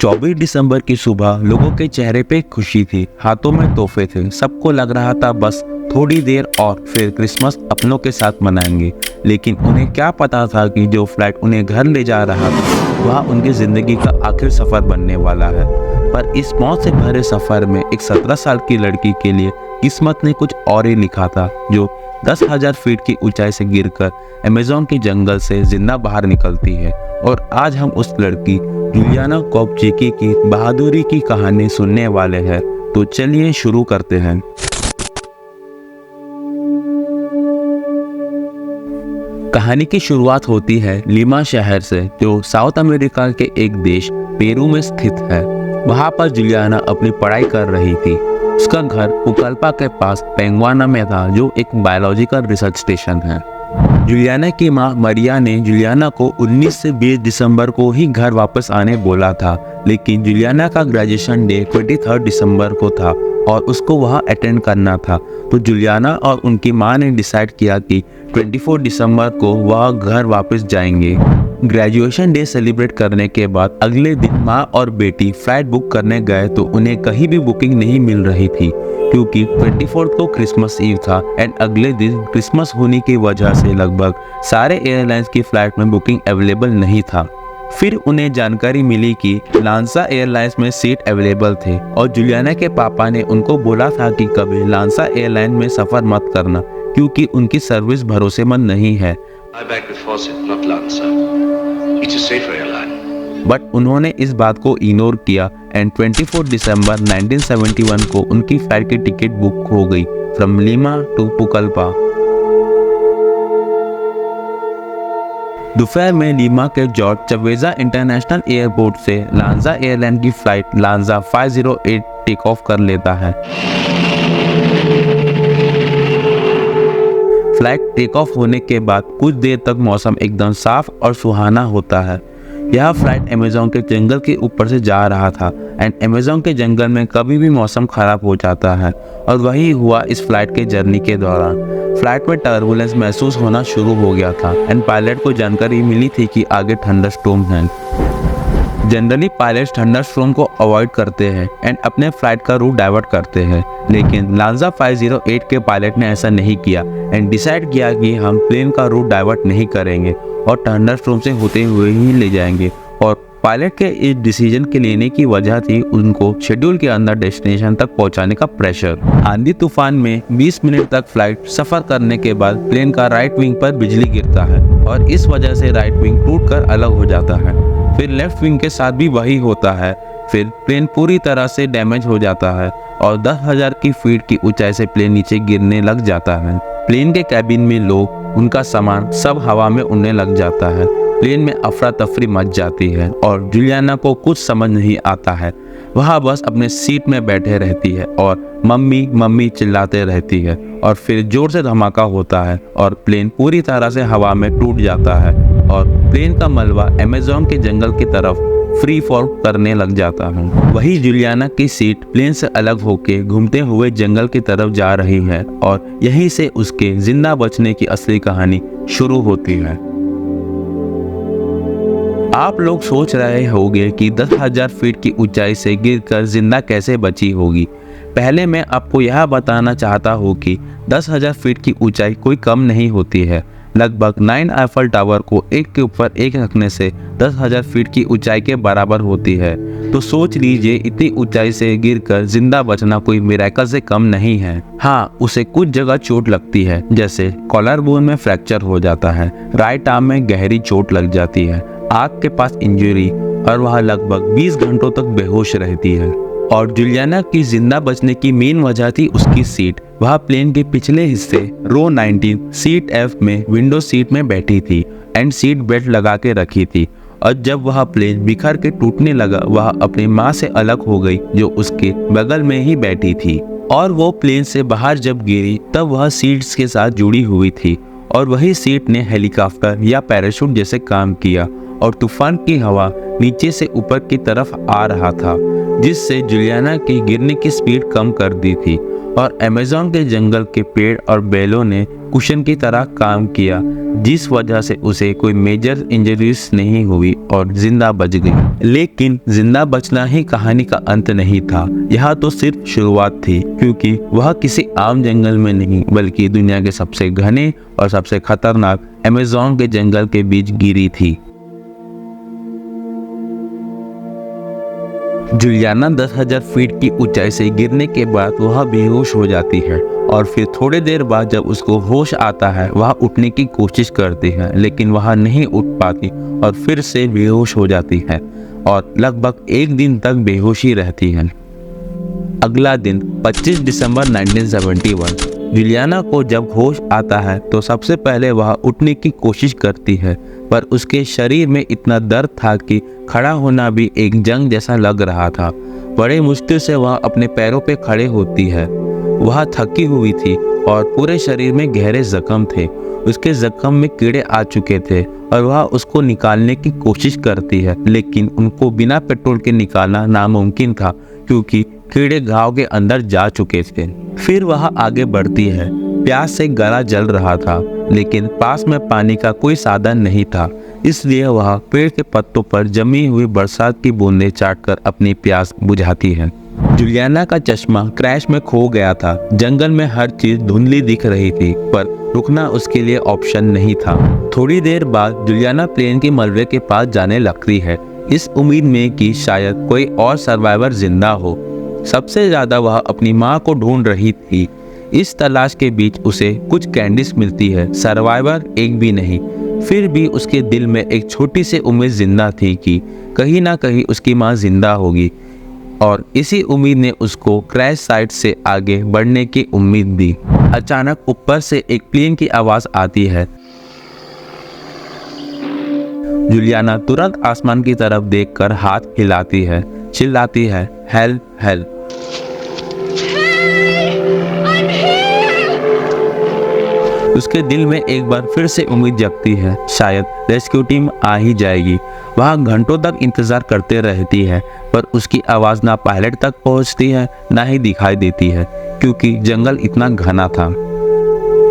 24 दिसंबर की सुबह लोगों के चेहरे पे खुशी थी, हाथों में तोहफे थे। सबको लग रहा था बस थोड़ी देर और फिर क्रिसमस अपनों के साथ मनाएंगे। लेकिन उन्हें क्या पता था कि जो फ्लाइट उन्हें घर ले जा रहा था वह उनकी जिंदगी का आखिरी सफर बनने वाला है। पर इस मौत से भरे सफर में एक 17 साल की लड़की के लिए किस्मत ने कुछ और ही लिखा था, जो 10,000 फीट की ऊंचाई से गिरकर अमेज़न के जंगल से जिंदा बाहर निकलती है। और आज हम उस लड़की जुलियाना कोपचाकी की बहादुरी की कहानी सुनने वाले हैं। तो चलिए शुरू करते हैं। कहानी की शुरुआत होती है लीमा शहर से, जो साउथ अमेरिका के एक देश पेरू में स्थित है। वहां पर जुलियाना अपनी पढ़ाई कर रही थी। उसका घर पुकल्पा के पास पेंगुआना में था, जो एक बायोलॉजिकल रिसर्च स्टेशन है। जुलियाना की मां मरिया ने जुलियाना को 19 से 20 दिसंबर को ही घर वापस आने बोला था, लेकिन जुलियाना का ग्रेजुएशन डे 23 दिसंबर को था और उसको वहां अटेंड करना था। तो जुलियाना और उनकी मां ने डिसाइड किया कि 24 दिसंबर को वह घर वापस जाएंगे। ग्रेजुएशन डे सेलिब्रेट करने के बाद अगले दिन माँ और बेटी फ्लाइट बुक करने गए तो उन्हें कहीं भी बुकिंग नहीं मिल रही थी, क्योंकि 24 को क्रिसमस ईव था एंड अगले दिन क्रिसमस होने की वजह से लगभग सारे एयरलाइंस की फ्लाइट में बुकिंग अवेलेबल नहीं था। फिर उन्हें जानकारी मिली कि लांसा एयरलाइंस में सीट अवेलेबल थे और जुलियाना के पापा ने उनको बोला था कि कभी लांसा एयरलाइन में सफर मत करना, क्योंकि उनकी सर्विस भरोसेमंद नहीं है। I beg with Fawcett, not Lanza. It's a safer airline. But उन्होंने इस बात को इग्नोर किया एंड 24 दिसंबर 1971 को उनकी फ्लाइट की टिकट बुक हो गई फ्रॉम लीमा टू पुकल्पा। दोपहर में लीमा के जॉर्ज चवेजा इंटरनेशनल एयरपोर्ट से लांजा एयरलाइन की फ्लाइट लांजा 508 टेक ऑफ कर लेता है। फ्लाइट टेक ऑफ होने के बाद कुछ देर तक मौसम एकदम साफ और सुहाना होता है। यह फ्लाइट अमेज़न के जंगल के ऊपर से जा रहा था एंड अमेज़न के जंगल में कभी भी मौसम खराब हो जाता है, और वही हुआ इस फ्लाइट के जर्नी के दौरान। फ्लाइट में टर्बुलेंस महसूस होना शुरू हो गया था एंड पायलट को जानकारी मिली थी कि आगे थंडरस्टॉर्म है। जनरली पायलट्स थंडरस्टॉर्म को अवॉइड करते हैं एंड अपने फ्लाइट का रूट डाइवर्ट करते हैं, लेकिन लांजा 508 के पायलट ने ऐसा नहीं किया एंड डिसाइड किया कि हम प्लेन का रूट डाइवर्ट नहीं करेंगे और थंडरस्टॉर्म से होते हुए ही ले जाएंगे। और पायलट के इस डिसीजन के लेने की वजह थी उनको शेड्यूल के अंदर डेस्टिनेशन तक पहुंचाने का प्रेशर। आंधी तूफान में 20 मिनट तक फ्लाइट सफर करने के बाद प्लेन का राइट विंग पर बिजली गिरता है और इस वजह से राइट विंग टूटकर अलग हो जाता है। फिर लेफ्ट विंग के साथ भी वही होता है। फिर प्लेन पूरी तरह से डैमेज हो जाता है और 10,000 की फीट की ऊंचाई से प्लेन नीचे गिरने लग जाता है। प्लेन के कैबिन में लोग, उनका सामान सब हवा में उड़ने लग जाता है। प्लेन में अफरा तफरी मच जाती है और जुलियाना को कुछ समझ नहीं आता है। वह बस अपने सीट में बैठे रहती है और मम्मी मम्मी चिल्लाते रहती है, और फिर जोर से धमाका होता है और प्लेन पूरी तरह से हवा में टूट जाता है और प्लेन का मलबा अमेज़न के जंगल की तरफ फ्री फॉल करने लग जाता है। वही जुलियाना की सीट प्लेन से अलग होके घूमते हुए जंगल की तरफ जा रही है और यहीं से उसके जिंदा बचने की असली कहानी शुरू होती है। आप लोग सोच रहे होंगे कि 10,000 फीट की ऊंचाई से गिरकर जिंदा कैसे बची होगी। पहले मैं आपको यह बताना चाहता हूँ कि 10,000 फीट की ऊंचाई कोई कम नहीं होती है। लगभग 9 आईफल टावर को एक के ऊपर एक रखने से 10,000 फीट की ऊंचाई के बराबर होती है। तो सोच लीजिए, इतनी ऊंचाई से गिरकर जिंदा बचना कोई मिरेकल से कम नहीं है। हाँ, उसे कुछ जगह चोट लगती है, जैसे कॉलर बोन में फ्रैक्चर हो जाता है, राइट आर्म में गहरी चोट लग जाती है, आँख के पास इंजरी, और वह लगभग 20 घंटों तक बेहोश रहती है। और जुलियाना की जिंदा बचने की मेन वजह थी उसकी सीट। वह प्लेन के पिछले हिस्से रो 19 सीट F में विंडो सीट में बैठी थी एंड सीट बेल्ट लगा के रखी थी, और जब वह प्लेन बिखर के टूटने लगा वह अपनी माँ से अलग हो गई, जो उसके बगल में ही बैठी थी। और वो प्लेन से बाहर जब गिरी तब वह सीट्स के साथ जुड़ी हुई थी, और वही सीट ने हेलीकॉप्टर या पैराशूट जैसे काम किया और तूफान की हवा नीचे से ऊपर की तरफ आ रहा था, जिससे जुलियाना की गिरने की स्पीड कम कर दी थी। और अमेज़न के जंगल के पेड़ और बेलों ने कुशन की तरह काम किया, जिस वजह से उसे कोई मेजर इंजरीज नहीं हुई और जिंदा बच गई। लेकिन जिंदा बचना ही कहानी का अंत नहीं था, यह तो सिर्फ शुरुआत थी, क्योंकि वह किसी आम जंगल में नहीं बल्कि दुनिया के सबसे घने और सबसे खतरनाक अमेज़न के जंगल के बीच गिरी थी। जुलियाना 10,000 फीट की ऊंचाई से गिरने के बाद वह बेहोश हो जाती है और फिर थोड़ी देर बाद जब उसको होश आता है वह उठने की कोशिश करती है, लेकिन वह नहीं उठ पाती और फिर से बेहोश हो जाती है और लगभग 1 दिन तक बेहोशी रहती है। अगला दिन 25 दिसंबर 1971 जुलियाना को जब होश आता है तो सबसे पहले वह उठने की कोशिश करती है, पर उसके शरीर में इतना दर्द था कि खड़ा होना भी एक जंग जैसा लग रहा था। बड़े मुश्किल से वह अपने पैरों पे खड़े होती है। वह थकी हुई थी और पूरे शरीर में गहरे जख्म थे। उसके जख्म में कीड़े आ चुके थे और वह उसको निकालने की कोशिश करती है, लेकिन उनको बिना पेट्रोल के निकालना नामुमकिन था क्योंकि कीड़े घाव के अंदर जा चुके थे। फिर वह आगे बढ़ती है। प्यास से गला जल रहा था, लेकिन पास में पानी का कोई साधन नहीं था, इसलिए वह पेड़ के पत्तों पर जमी हुई बरसात की बूंदें चाटकर अपनी प्यास बुझाती है। जुलियाना का चश्मा क्रैश में खो गया था। जंगल में हर चीज धुंधली दिख रही थी, पर रुकना उसके लिए ऑप्शन नहीं था। थोड़ी देर बाद जुलियाना प्लेन के मलबे के पास जाने लगती है, इस उम्मीद में कि शायद कोई और सर्वाइवर जिंदा हो। सबसे ज्यादा वह अपनी माँ को ढूंढ रही थी। इस तलाश के बीच उसे कुछ कैंडीज मिलती है, सर्वाइवर एक भी नहीं। फिर भी उसके दिल में एक छोटी सी उम्मीद जिंदा थी कि कहीं ना कहीं उसकी माँ जिंदा होगी, और इसी उम्मीद ने उसको क्रैश साइट से आगे बढ़ने की उम्मीद दी। अचानक ऊपर से एक प्लेन की आवाज़ आती है। जुलियाना तुरंत आसमान की तरफ देखकर हाथ हिलाती है, चिल्लाती है, हेल्प हेल्प। उसके दिल में एक बार फिर से उम्मीद जगती है, शायद रेस्क्यू टीम आ ही जाएगी। वह घंटों तक इंतजार करते रहती है, पर उसकी आवाज़ ना पायलट तक पहुंचती है, ना ही दिखाई देती है, क्योंकि जंगल इतना घना था।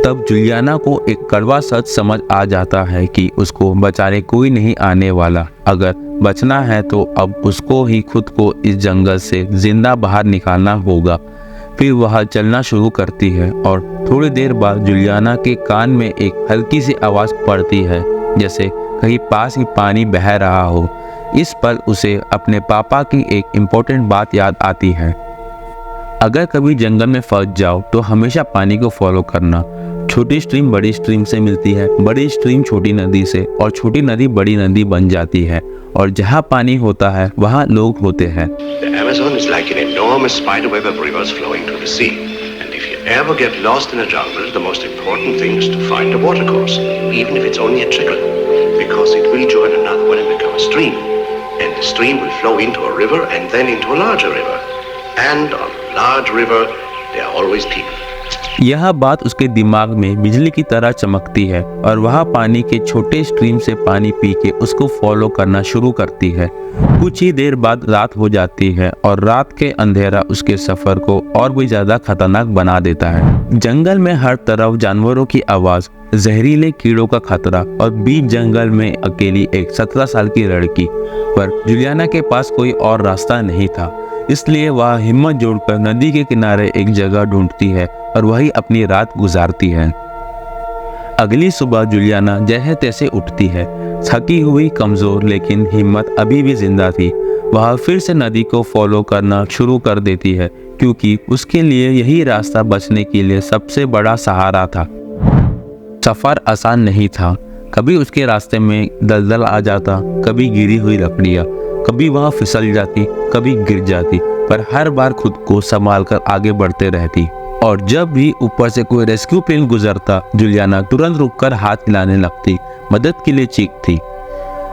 तब जुलियाना को एक कड़वा सच समझ आ जाता है कि उसको बचाने कोई नहीं आने वाला। अगर बचना है तो अब उसको ही खुद को इस जंगल से जिंदा बाहर निकालना होगा। फिर वह चलना शुरू करती है और थोड़ी देर बाद जुलियाना के कान में एक हल्की सी आवाज़ पड़ती है, जैसे कहीं पास ही पानी बह रहा हो। इस पल उसे अपने पापा की एक इम्पोर्टेंट बात याद आती है, अगर कभी जंगल में फंस जाओ तो हमेशा पानी को फॉलो करना। छोटी स्ट्रीम बड़ी स्ट्रीम से मिलती है, बड़ी स्ट्रीम छोटी नदी से, और छोटी नदी बड़ी नदी बन जाती है, और जहाँ पानी होता है वहाँ लोग होते हैं। The Amazon is like an enormous spiderweb of rivers flowing to the sea. And if you ever get lost in a jungle, the most important thing is to find a watercourse, even if it's only a trickle, because it will join another one and become a stream. And the stream will flow into a river and then into a larger river. And on a large river, there are always people. यह बात उसके दिमाग में बिजली की तरह चमकती है और वह पानी के छोटे स्ट्रीम से पानी पी के उसको फॉलो करना शुरू करती है। कुछ ही देर बाद रात हो जाती है और रात के अंधेरा उसके सफर को और भी ज्यादा खतरनाक बना देता है। जंगल में हर तरफ जानवरों की आवाज, जहरीले कीड़ों का खतरा और बीच जंगल में अकेली एक 17 साल की लड़की। पर जुलियाना के पास कोई और रास्ता नहीं था, इसलिए वह हिम्मत जोड़कर नदी के किनारे एक जगह ढूंढती है और वही अपनी रात गुजारती है। अगली सुबह जुलियाना जैसे तैसे उठती है, थकी हुई, कमजोर, लेकिन हिम्मत अभी भी जिंदा थी। वह फिर से नदी को फॉलो करना शुरू कर देती है, क्योंकि उसके लिए यही रास्ता बचने के लिए सबसे बड़ा सहारा था। सफर आसान नहीं था, कभी उसके रास्ते में दलदल आ जाता, कभी गिरी हुई लकड़ियाँ, कभी वह फिसल जाती, कभी गिर जाती, पर हर बार खुद को संभाल कर आगे बढ़ते रहती। और जब भी ऊपर से कोई रेस्क्यू प्लेन गुजरता, जुलियाना तुरंत रुककर हाथ हिलाने लगती, मदद के लिए चीखती।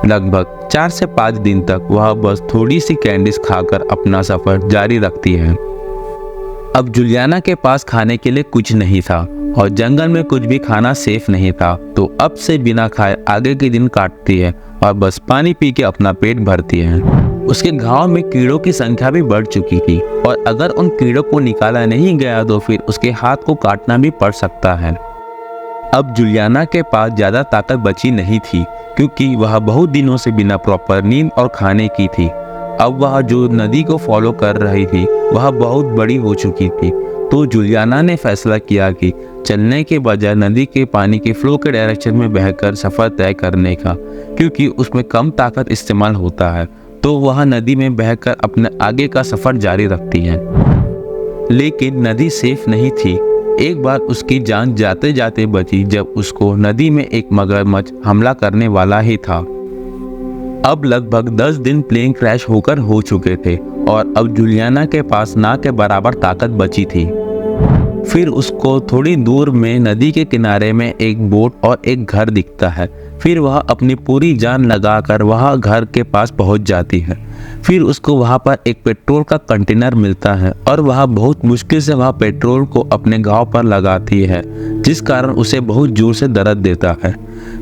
लगभग 4 से 5 दिन तक वह बस थोड़ी सी कैंडीज खाकर अपना सफर जारी रखती है। अब जुलियाना के पास खाने के लिए कुछ नहीं था और जंगल में कुछ भी खाना सेफ नहीं था, तो अब से बिना खाए आगे के दिन काटती है और बस पानी पी के अपना पेट भरती है। उसके घाव में कीड़ों की संख्या भी बढ़ चुकी थी और अगर उन कीड़ों को निकाला नहीं गया तो फिर उसके हाथ को काटना भी पड़ सकता है। अब जुलियाना के पास ज़्यादा ताकत बची नहीं थी क्योंकि वह बहुत दिनों से बिना प्रॉपर नींद और खाने की थी। अब वह जो नदी को फॉलो कर रही थी वह बहुत बड़ी हो चुकी थी। तो जुलियाना ने फैसला किया कि चलने के बजाय नदी के पानी के फ्लो के डायरेक्शन में बहकर सफ़र तय करने का, क्योंकि उसमें कम ताकत इस्तेमाल होता है तो वह नदी में बहकर अपने आगे का सफ़र जारी रखती है। लेकिन नदी सेफ नहीं थी। एक बार उसकी जान जाते जाते बची जब उसको नदी में एक मगरमच्छ हमला करने वाला ही था। अब लगभग 10 दिन प्लेन क्रैश होकर हो चुके थे और अब जुलियाना के पास ना के बराबर ताकत बची थी। फिर उसको थोड़ी दूर में नदी के किनारे में एक बोट और एक घर दिखता है। फिर वह अपनी पूरी जान लगाकर वह घर के पास पहुंच जाती है। फिर उसको वहां पर एक पेट्रोल का कंटेनर मिलता है और वह बहुत मुश्किल से वह पेट्रोल को अपने घाव पर लगाती है, जिस कारण उसे बहुत जोर से दर्द देता है।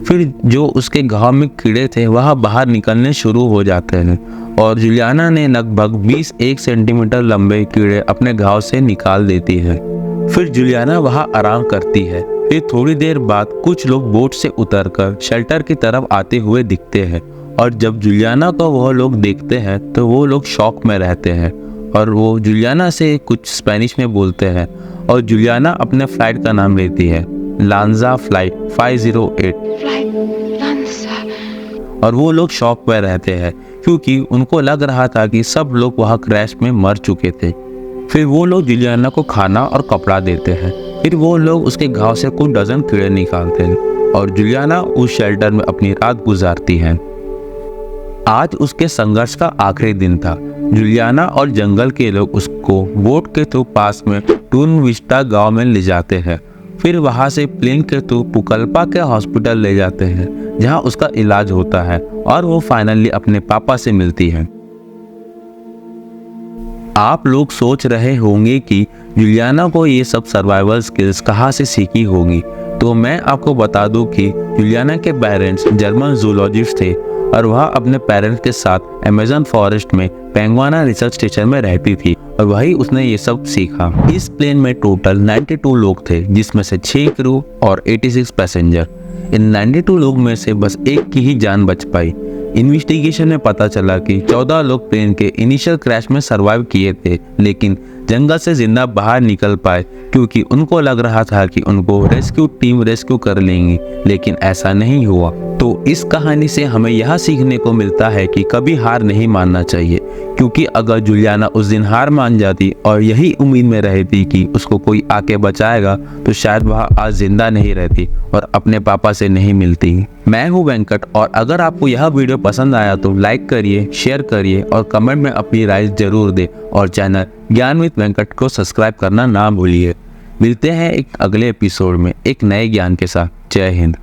फिर जो उसके घाव में कीड़े थे वह बाहर निकलने शुरू हो जाते हैं और जुलियाना ने लगभग 21 सेंटीमीटर लंबे कीड़े अपने घाव से निकाल देती है। फिर जुलियाना वहां आराम करती है। फिर थोड़ी देर बाद कुछ लोग बोट से उतरकर शेल्टर की तरफ आते हुए दिखते हैं और जब जुलियाना को वह लोग देखते हैं तो वो लोग शॉक में रहते हैं और वो जुलियाना से कुछ स्पेनिश में बोलते हैं और जुलियाना अपने फ्लाइट का नाम लेती है, लांजा फ्लाइट 508। और वो लोग शॉक में रहते हैं क्योंकि उनको लग रहा था कि सब लोग वहाँ क्रैश में मर चुके थे। फिर वो लोग जुलियाना को खाना और कपड़ा देते हैं। फिर वो लोग उसके घाव से कुछ डजन कीड़े निकालते हैं और जुलियाना उस शेल्टर में अपनी रात गुजारती है। आज उसके संघर्ष का आखिरी दिन था। जुलियाना और जंगल के लोग उसको बोट के थ्रू पास में टून विस्टा गांव में ले जाते हैं। फिर वहां से प्लेन के थ्रू पुकल्पा के हॉस्पिटल ले जाते हैं जहां उसका इलाज होता है और वो फाइनली अपने पापा से मिलती है। आप लोग सोच रहे होंगे कि जुलियाना को ये सब सर्वाइवल स्किल्स कहाँ से सीखी होंगी, तो मैं आपको बता दूं कि जुलियाना के पेरेंट्स जर्मन जूलॉजिस्ट थे और वह अपने पेरेंट्स के साथ अमेज़न फॉरेस्ट में पेंगुआना रिसर्च स्टेशन में रहती थी और वही उसने ये सब सीखा। इस प्लेन में टोटल 92 लोग थे जिसमें से 6 क्रू और 86 पैसेंजर। इन 92 लोग में से बस एक की ही जान बच पाई। इन्वेस्टिगेशन में पता चला कि 14 लोग प्लेन के इनिशियल क्रैश में सरवाइव किए थे लेकिन जंगल से जिंदा बाहर निकल पाए क्योंकि उनको लग रहा था कि उनको रेस्क्यू टीम रेस्क्यू कर लेंगी, लेकिन ऐसा नहीं हुआ। तो इस कहानी से हमें यह सीखने को मिलता है कि कभी हार नहीं मानना चाहिए, क्योंकि अगर जुलियाना उस दिन हार मान जाती और यही उम्मीद में रहती कि उसको कोई आके बचाएगा तो शायद वह आज जिंदा नहीं रहती और अपने पापा से नहीं मिलती। मैं हूँ वेंकट और अगर आपको यह वीडियो पसंद आया तो लाइक करिए, शेयर करिए और कमेंट में अपनी राय जरूर दें और चैनल ज्ञान विद वेंकट को सब्सक्राइब करना ना भूलिए। मिलते हैं एक अगले एपिसोड में एक नए ज्ञान के साथ। जय हिंद।